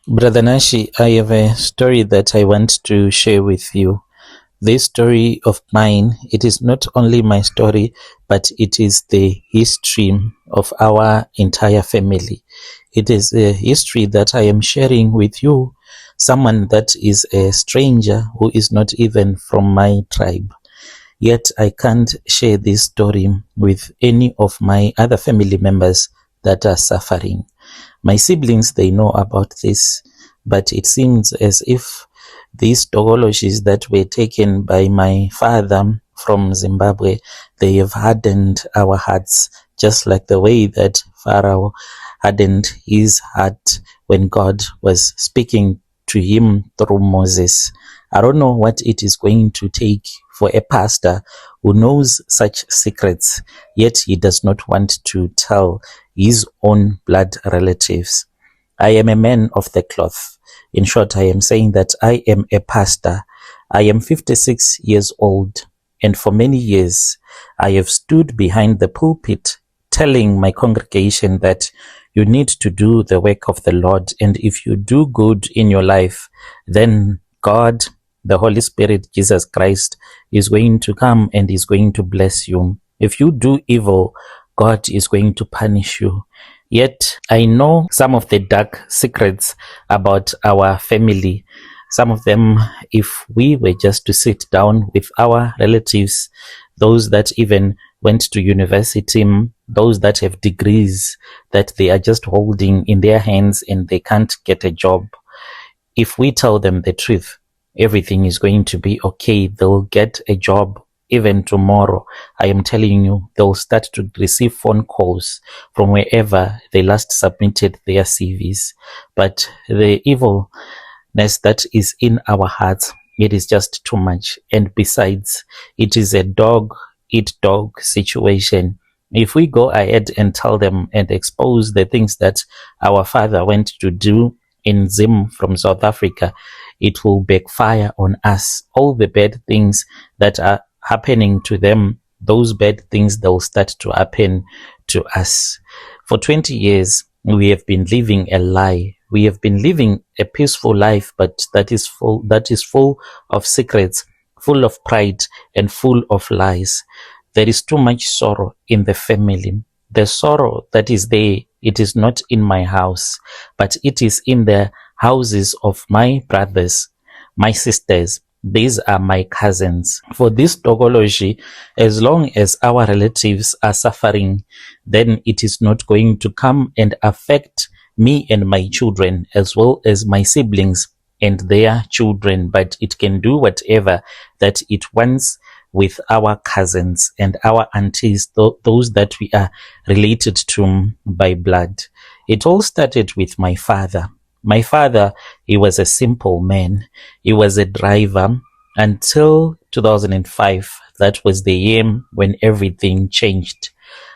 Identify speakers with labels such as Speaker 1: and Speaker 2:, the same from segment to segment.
Speaker 1: Brother Nashi, I have a story that I want to share with you. This story of mine, it is not only my story, but it is the history of our entire family. It is a history that I am sharing with you, someone that is a stranger who is not even from my tribe. Yet I can't share this story with any of my other family members that are suffering. My siblings, they know about this, but it seems as if these Tokoloshis that were taken by my father from Zimbabwe, they have hardened our hearts, just like the way that Pharaoh hardened his heart when God was speaking to him through Moses. I don't know what it is going to take for a pastor who knows such secrets, yet he does not want to tell his own blood relatives. I am a man of the cloth. In short, I am saying that I am a pastor. I am 56 years old, and for many years I have stood behind the pulpit telling my congregation that you need to do the work of the Lord, and if you do good in your life, then God, the Holy Spirit, Jesus Christ, is going to come and is going to bless you. If you do evil, God is going to punish you. Yet I know some of the dark secrets about our family. Some of them, if we were just to sit down with our relatives, those that even went to university, those that have degrees that they are just holding in their hands and they can't get a job, if we tell them the truth, everything is going to be okay. They'll get a job even tomorrow. I am telling you, they'll start to receive phone calls from wherever they last submitted their CVs. But the evilness that is in our hearts, it is just too much. And besides, it is a dog eat dog situation. If we go ahead and tell them and expose the things that our father went to do in Zim from South Africa, it will backfire on us. All the bad things that are happening to them, those bad things, they'll start to happen to us. For 20 years, we have been living a lie. We have been living a peaceful life, but that is full of secrets, full of pride, and full of lies. There is too much sorrow in the family. The sorrow that is there, it is not in my house, but it is in the houses of my brothers, my sisters. These are my cousins. For this Tokoloshe, as long as our relatives are suffering, then it is not going to come and affect me and my children, as well as my siblings and their children, but it can do whatever that it wants with our cousins and our aunties, those that we are related to by blood. It all started with my father. My father, he was a simple man. He was a driver until 2005. That was the year when everything changed.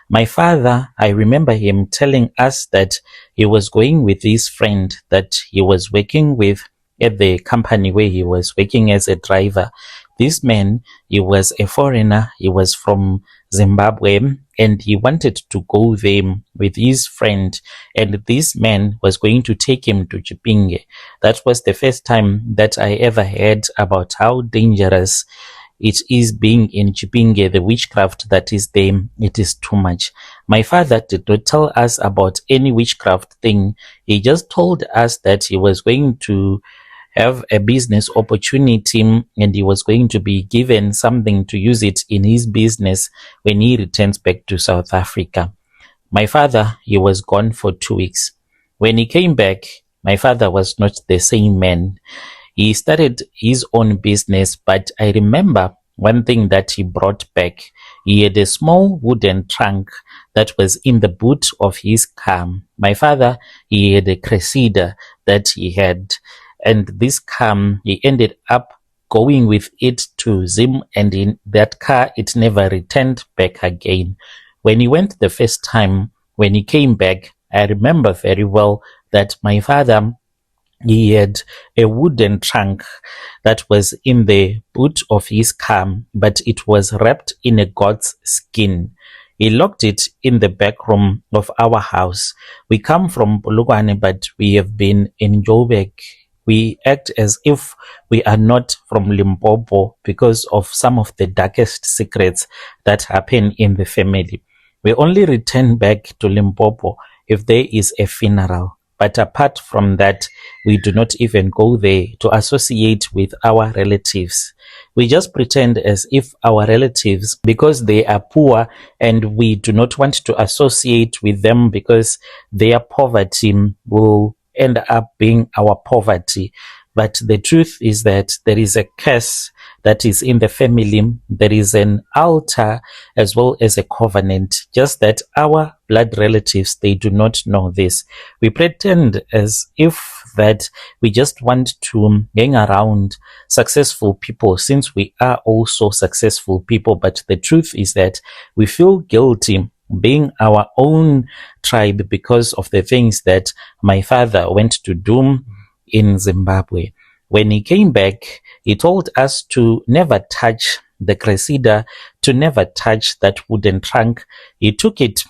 Speaker 1: My father, I remember him telling us that he was going with his friend that he was working with at the company where he was working as a driver. This man, he was a foreigner. He was from Zimbabwe and he wanted to go there with his friend. And this man was going to take him to Chipinge. That was the first time that I ever heard about how dangerous it is being in Chipinge, the witchcraft that is there. It is too much. My father did not tell us about any witchcraft thing. He just told us that he was going to have a business opportunity and he was going to be given something to use it in his business when he returns back to South Africa. My father, he was gone for 2 weeks. When he came back, my father was not the same man. He started his own business, but I remember one thing that he brought back. He had a small wooden trunk that was in the boot of his car. My father, he had a Cressida that he had, and this car, he ended up going with it to Zim, and in that car, it never returned back again. When he went the first time, when he came back, I remember very well that my father, he had a wooden trunk that was in the boot of his car, but it was wrapped in a goat's skin. He locked it in the back room of our house. We come from Polokwane, but we have been in Joburg. We act as if we are not from Limpopo because of some of the darkest secrets that happen in the family. We only return back to Limpopo if there is a funeral. But apart from that, we do not even go there to associate with our relatives. We just pretend as if our relatives, because they are poor and we do not want to associate with them because their poverty will end up being our poverty. But the truth is that there is a curse that is in the family. There is an altar as well as a covenant, just that our blood relatives, they do not know this. We pretend as if that we just want to hang around successful people since we are also successful people. But the truth is that we feel guilty being our own tribe because of the things that my father went to do in Zimbabwe. When he came back, he told us to never touch the Cressida, to never touch that wooden trunk. He took it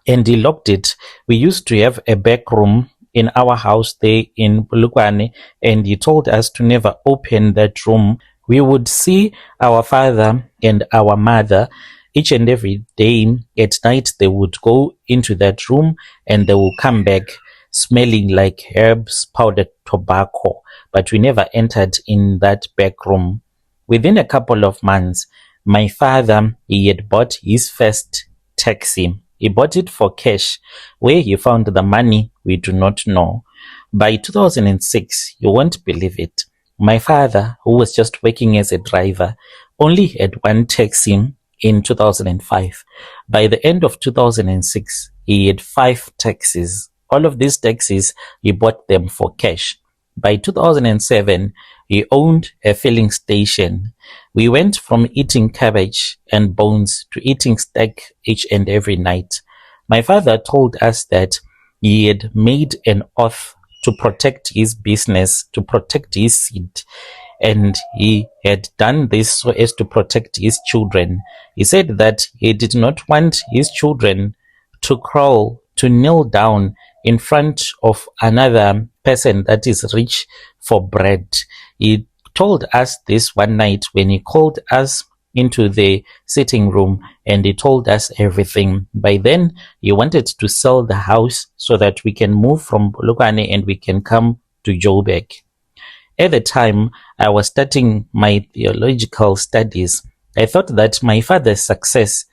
Speaker 1: and he locked it. We used to have a back room in our house there in Polokwane, and he told us to never open that room. We would see our father and our mother each and every day at night. They would go into that room and they will come back smelling like herbs, powdered tobacco, but we never entered in that back room. Within a couple of months, my father, he had bought his first taxi. He bought it for cash. Where he found the money, we do not know. By 2006, you won't believe it, my father, who was just working as a driver, only had one taxi in 2005. By the end of 2006, he had 5 taxis. All of these taxis, he bought them for cash. By 2007, he owned a filling station. We went from eating cabbage and bones to eating steak each and every night. My father told us that he had made an oath to protect his business, to protect his seed, and he had done this so as to protect his children. He said that he did not want his children to crawl, to kneel down in front of another person that is rich for bread. He told us this one night when he called us into the sitting room and he told us everything. By then, he wanted to sell the house so that we can move from Polokwane and we can come to Joburg. At the time, I was starting my theological studies. I thought that my father's success,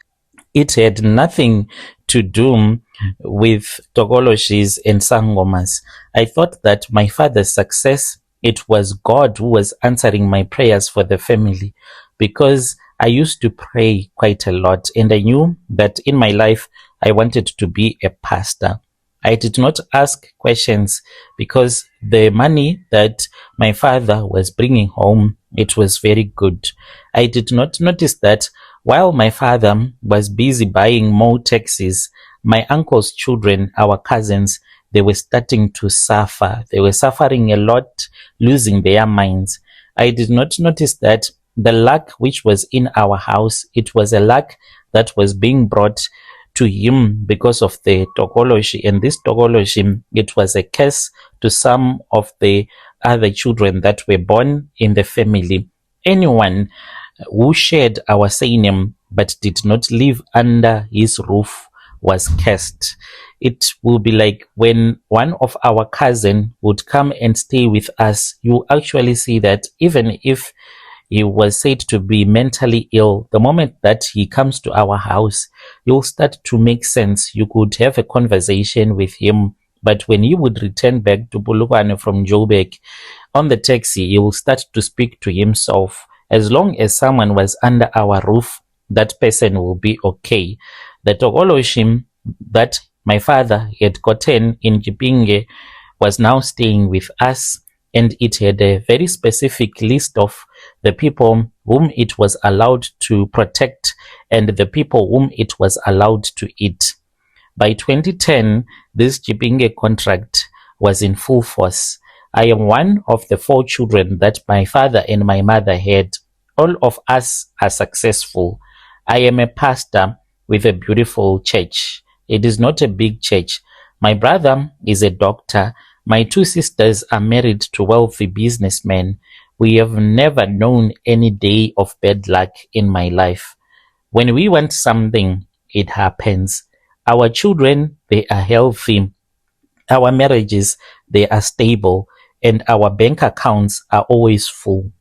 Speaker 1: it had nothing to do with Tokoloshes and Sangomas. I thought that my father's success, it was God who was answering my prayers for the family, because I used to pray quite a lot and I knew that in my life I wanted to be a pastor. I did not ask questions because the money that my father was bringing home, it was very good. I did not notice that while my father was busy buying more taxis, my uncle's children, our cousins, they were starting to suffer. They were suffering a lot, losing their minds. I did not notice that the luck which was in our house, it was a luck that was being brought to him because of the Tokoloshe. And this Tokoloshe, it was a curse to some of the other children that were born in the family. Anyone who shared our surname but did not live under his roof was cursed. It will be like when one of our cousin would come and stay with us, you actually see that even if he was said to be mentally ill, the moment that he comes to our house, you'll start to make sense. You could have a conversation with him. But when he would return back to Polokwane from Joburg on the taxi, he will start to speak to himself. As long as someone was under our roof, that person will be okay. The Tokoloshe that my father had gotten in Jipinge was now staying with us, and it had a very specific list of the people whom it was allowed to protect and the people whom it was allowed to eat. By 2010, this Jipinge contract was in full force. I am one of the 4 children that my father and my mother had. All of us are successful. I am a pastor. with a beautiful church. It is not a big church. My brother is a doctor. My two sisters are married to wealthy businessmen. We have never known any day of bad luck in my life. When we want something, it happens. Our children, they are healthy. Our marriages, they are stable. And our bank accounts are always full.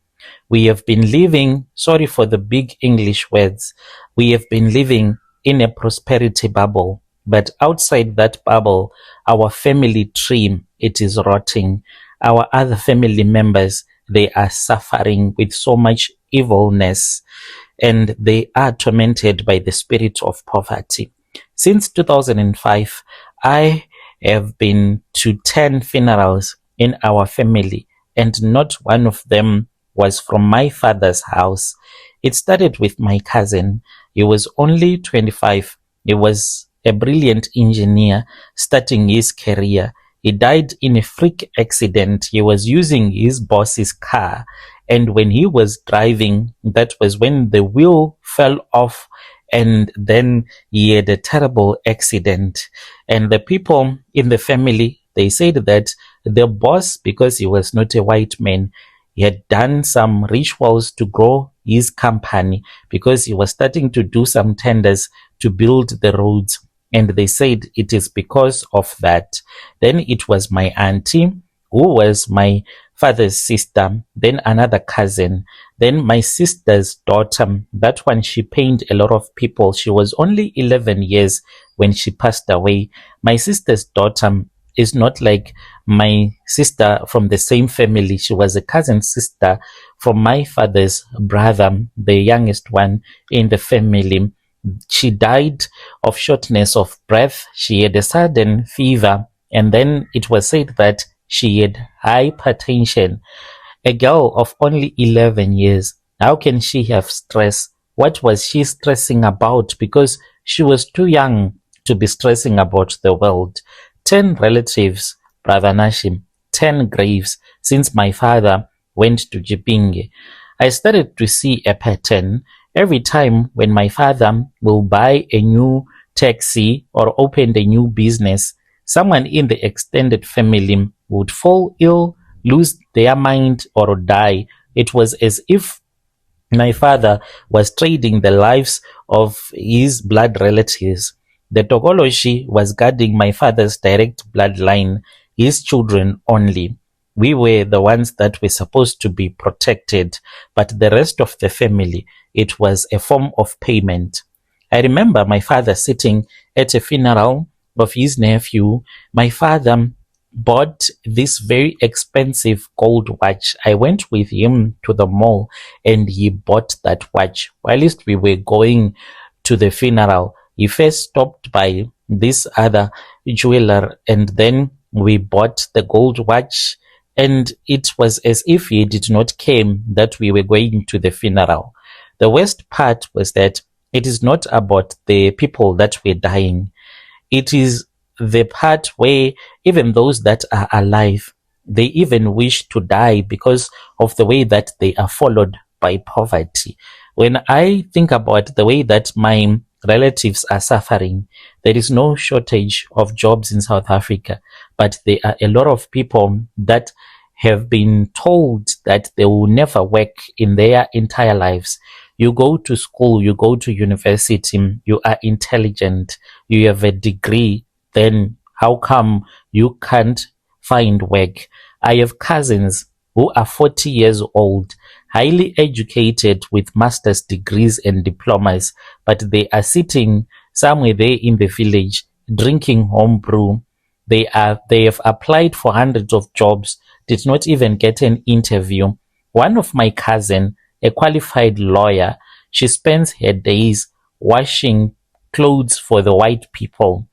Speaker 1: We have been living, sorry for the big English words, we have been living in a prosperity bubble. But outside that bubble, our family tree, it is rotting. Our other family members, they are suffering with so much evilness, and they are tormented by the spirit of poverty. Since 2005, I have been to 10 funerals in our family, and not one of them was from my father's house. It started with my cousin. He was only 25. He was a brilliant engineer starting his career. He died in a freak accident. He was using his boss's car, and when he was driving, that was when the wheel fell off, and then he had a terrible accident. And the people in the family, they said that the boss, because he was not a white man, he had done some rituals to grow his company, because he was starting to do some tenders to build the roads. And they said it is because of that. Then it was my auntie, who was my father's sister, then another cousin, then my sister's daughter. That one, she pained a lot of people. She was only 11 years when she passed away. My sister's daughter is not like my sister from the same family. She was a cousin sister from my father's brother, the youngest one in the family. She died of shortness of breath. She had a sudden fever, and then it was said that she had hypertension. A girl of only 11 years, how can she have stress? What was she stressing about? Because she was too young to be stressing about the world. 10 relatives, Brother Nashim, 10 graves since my father went to Jipinge. I started to see a pattern. Every time when my father will buy a new taxi or open a new business, someone in the extended family would fall ill, lose their mind, or die. It was as if my father was trading the lives of his blood relatives. The Tokoloshe was guarding my father's direct bloodline, his children only. We were the ones that were supposed to be protected, but the rest of the family, it was a form of payment. I remember my father sitting at a funeral of his nephew. My father bought this very expensive gold watch. I went with him to the mall and he bought that watch. Whilst we were going to the funeral, he first stopped by this other jeweler, and then we bought the gold watch. And it was as if he did not care that we were going to the funeral. The worst part was that it is not about the people that were dying. It is the part where even those that are alive, they even wish to die because of the way that they are followed by poverty. When I think about the way that my relatives are suffering, there is no shortage of jobs in South Africa, but there are a lot of people that have been told that they will never work in their entire lives. You go to school, you go to university, you are intelligent, you have a degree, then how come you can't find work? I have cousins who are 40 years old, highly educated with master's degrees and diplomas, but they are sitting somewhere there in the village drinking home brew. They have applied for hundreds of jobs, did not even get an interview. One of my cousin, a qualified lawyer, she spends her days washing clothes for the white people.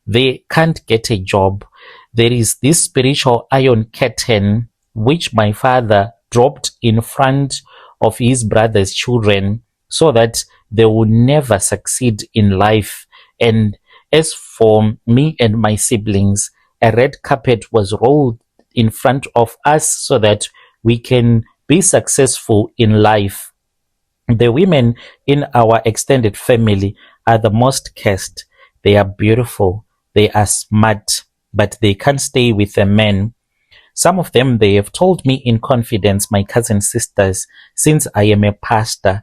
Speaker 1: They can't get a job. There is this spiritual iron curtain which my father dropped in front of his brother's children so that they will never succeed in life. And as for me and my siblings, a red carpet was rolled in front of us so that we can be successful in life. The women in our extended family are the most cursed. They are beautiful, they are smart, but they can't stay with a man. Some of them, they have told me in confidence, my cousin sisters, since I am a pastor.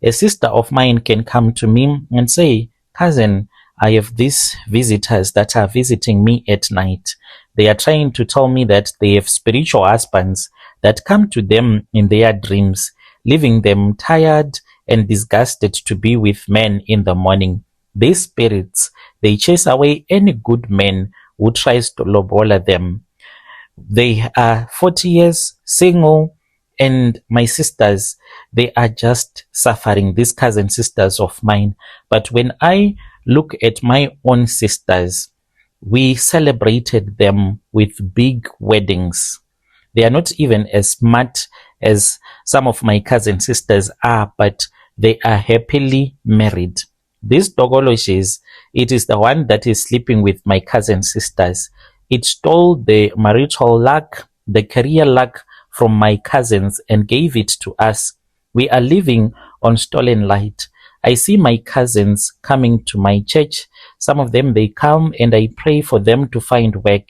Speaker 1: A sister of mine can come to me and say, "Cousin, I have these visitors that are visiting me at night. They are trying to tell me that they have spiritual husbands that come to them in their dreams, leaving them tired and disgusted to be with men in the morning. These spirits, they chase away any good man who tries to lobola them. They are 40 years single, and my sisters, they are just suffering, these cousin sisters of mine. But when I look at my own sisters, we celebrated them with big weddings. They are not even as smart as some of my cousin sisters are, but they are happily married. This Tokoloshes, it is the one that is sleeping with my cousin sisters. It stole the marital luck, the career luck from my cousins and gave it to us. We are living on stolen light. I see my cousins coming to my church. Some of them, they come and I pray for them to find work.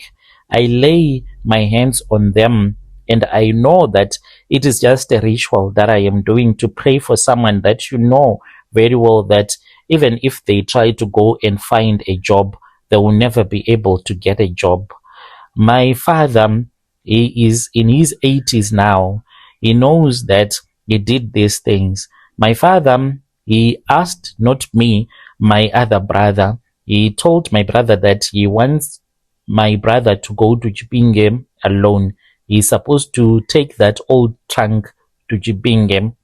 Speaker 1: I lay my hands on them, and I know that it is just a ritual that I am doing to pray for someone that you know very well that even if they try to go and find a job, they will never be able to get a job. My father, he is in his 80s now. He knows that he did these things. My father, he asked not me, my other brother. He told my brother that he wants my brother to go to Chipinge alone. He's supposed to take that old trunk to Chipinge,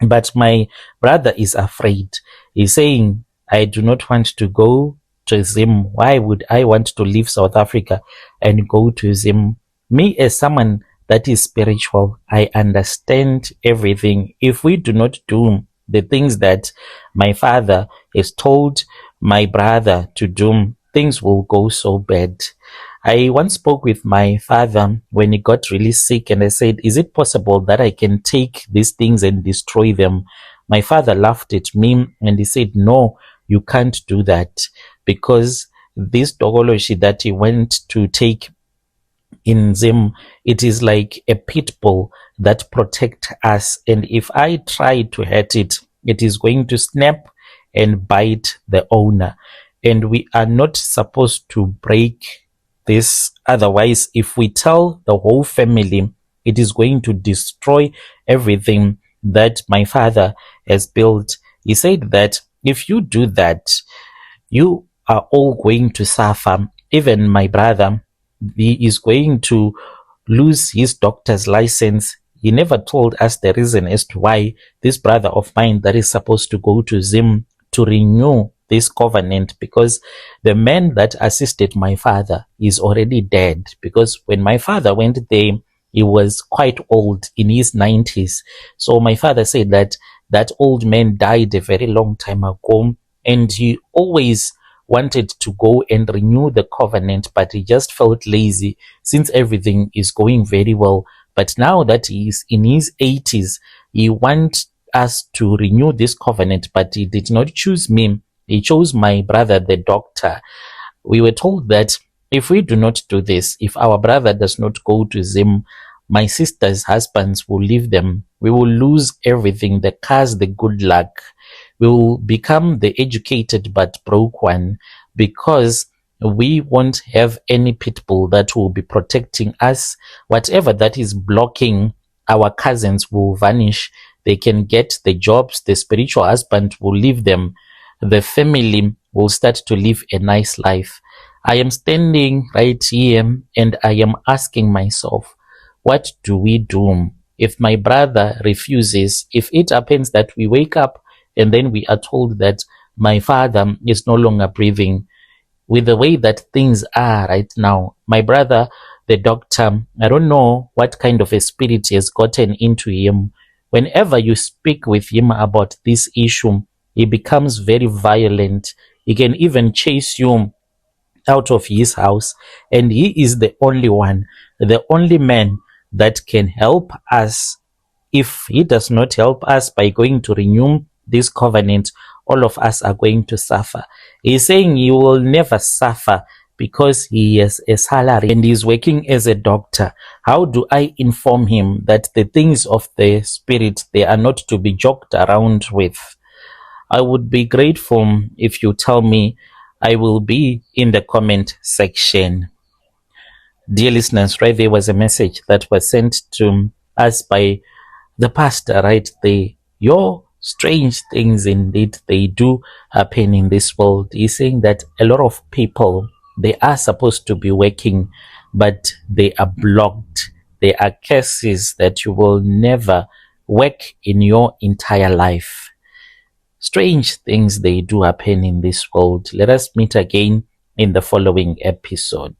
Speaker 1: but my brother is afraid. He's saying, "I do not want to go to Zim. Why would I want to leave South Africa and go to Zim?" Me, as someone that is spiritual, I understand everything. If we do not do the things that my father has told my brother to do, things will go so bad. I once spoke with my father when he got really sick, and I said, "Is it possible that I can take these things and destroy them?" My father laughed at me and he said, "No, you can't do that, because this Tokoloshe that he went to take in Zim, it is like a pit bull that protect us. And if I try to hurt it, it is going to snap and bite the owner. And we are not supposed to break this. Otherwise, if we tell the whole family, it is going to destroy everything that my father has built." He said that if you do that, you are all going to suffer. Even my brother, he is going to lose his doctor's license. He never told us the reason as to why this brother of mine that is supposed to go to Zim to renew this covenant, because the man that assisted my father is already dead. Because when my father went there, he was quite old, in his 90s. So my father said that that old man died a very long time ago, and he always wanted to go and renew the covenant, but he just felt lazy since everything is going very well. But now that he is in his 80s, he wants us to renew this covenant, but he did not choose me. He chose my brother, the doctor. We were told that if we do not do this, if our brother does not go to Zim, my sister's husbands will leave them. We will lose everything, the cars, the good luck. We will become the educated but broke one, because we won't have any pitbull that will be protecting us. Whatever that is blocking our cousins will vanish. They can get the jobs. The spiritual husband will leave them. The family will start to live a nice life. I am standing right here and I am asking myself, what do we do if my brother refuses? If it happens that we wake up and then we are told that my father is no longer breathing, with the way that things are right now, my brother, the doctor, I don't know what kind of a spirit has gotten into him. Whenever you speak with him about this issue, he becomes very violent. He can even chase you out of his house. And he is the only one, the only man that can help us. If he does not help us by going to renew this covenant, all of us are going to suffer. He's saying he will never suffer because he has a salary and he's working as a doctor. How do I inform him that the things of the spirit, they are not to be joked around with? I would be grateful if you tell me. I will be in the comment section. Dear listeners, right, there was a message that was sent to us by the pastor right there. Your strange things indeed they do happen in this world. He's saying that a lot of people, they are supposed to be working, but they are blocked. There are curses that you will never work in your entire life. Strange things they do happen in this world. Let us meet again in the following episode.